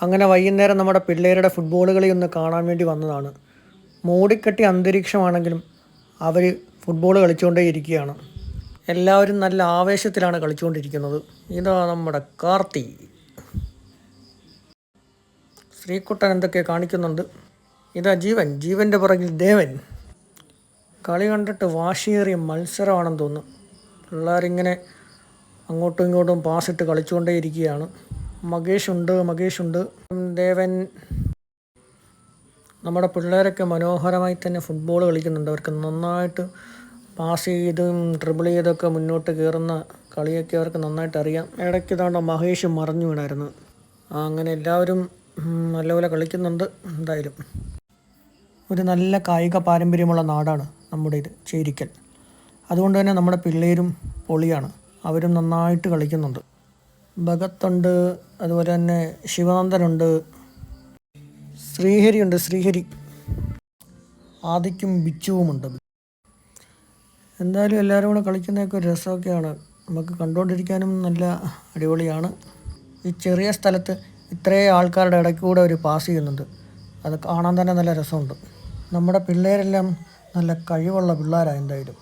അങ്ങനെ വൈകുന്നേരം നമ്മുടെ പിള്ളേരുടെ ഫുട്ബോൾ കളി ഒന്ന് കാണാൻ വേണ്ടി വന്നതാണ്. മൂടിക്കെട്ടിയ അന്തരീക്ഷമാണെങ്കിലും അവർ ഫുട്ബോൾ കളിച്ചുകൊണ്ടേ ഇരിക്കുകയാണ്. എല്ലാവരും നല്ല ആവേശത്തിലാണ് കളിച്ചുകൊണ്ടിരിക്കുന്നത്. ഇതാ നമ്മുടെ കാർത്തി, ശ്രീകുട്ടൻ എന്തൊക്കെ കാണിക്കുന്നുണ്ട്. ഇതാ ജീവൻ്റെ പുറകിൽ ദേവൻ. കളി കണ്ടിട്ട് വാശിയേറിയ മത്സരമാണെന്ന് തോന്നുന്നു. പിള്ളേരിങ്ങനെ അങ്ങോട്ടും ഇങ്ങോട്ടും പാസിട്ട് കളിച്ചുകൊണ്ടേ ഇരിക്കുകയാണ്. മകേഷുണ്ട്, ദേവൻ. നമ്മുടെ പിള്ളേരൊക്കെ മനോഹരമായി തന്നെ ഫുട്ബോൾ കളിക്കുന്നുണ്ട്. അവർക്ക് നന്നായിട്ട് പാസ് ചെയ്തും ഡ്രിബിൾ ചെയ്തൊക്കെ മുന്നോട്ട് കയറുന്ന കളിയൊക്കെ അവർക്ക് നന്നായിട്ട് അറിയാം. ഇടയ്ക്ക് ഇതാണ്ട് മഹേഷ് മറിഞ്ഞു വീണായിരുന്നു. അങ്ങനെ എല്ലാവരും നല്ലപോലെ കളിക്കുന്നുണ്ട്. എന്തായാലും ഒരു നല്ല കായിക പാരമ്പര്യമുള്ള നാടാണ് നമ്മുടേത് ചേരിക്കൽ. അതുകൊണ്ട് തന്നെ നമ്മുടെ പിള്ളേരും പൊളിയാണ്. അവരും നന്നായിട്ട് കളിക്കുന്നുണ്ട്. ഭഗത്തുണ്ട്, അതുപോലെ തന്നെ ശിവനന്ദനുണ്ട്, ശ്രീഹരി, ആദിക്കും ബിച്ചുവുമുണ്ട്. എന്തായാലും എല്ലാവരും കൂടെ കളിക്കുന്നതൊക്കെ ഒരു രസമൊക്കെയാണ്. നമുക്ക് കണ്ടുകൊണ്ടിരിക്കാനും നല്ല അടിപൊളിയാണ്. ഈ ചെറിയ സ്ഥലത്ത് ഇത്രയും ആൾക്കാരുടെ ഇടയ്ക്ക് കൂടെ ഒരു പാസ് ചെയ്യുന്നുണ്ട്. അത് കാണാൻ തന്നെ നല്ല രസമുണ്ട്. നമ്മുടെ പിള്ളേരെല്ലാം നല്ല കഴിവുള്ള പിള്ളേരാണ് എന്തായാലും.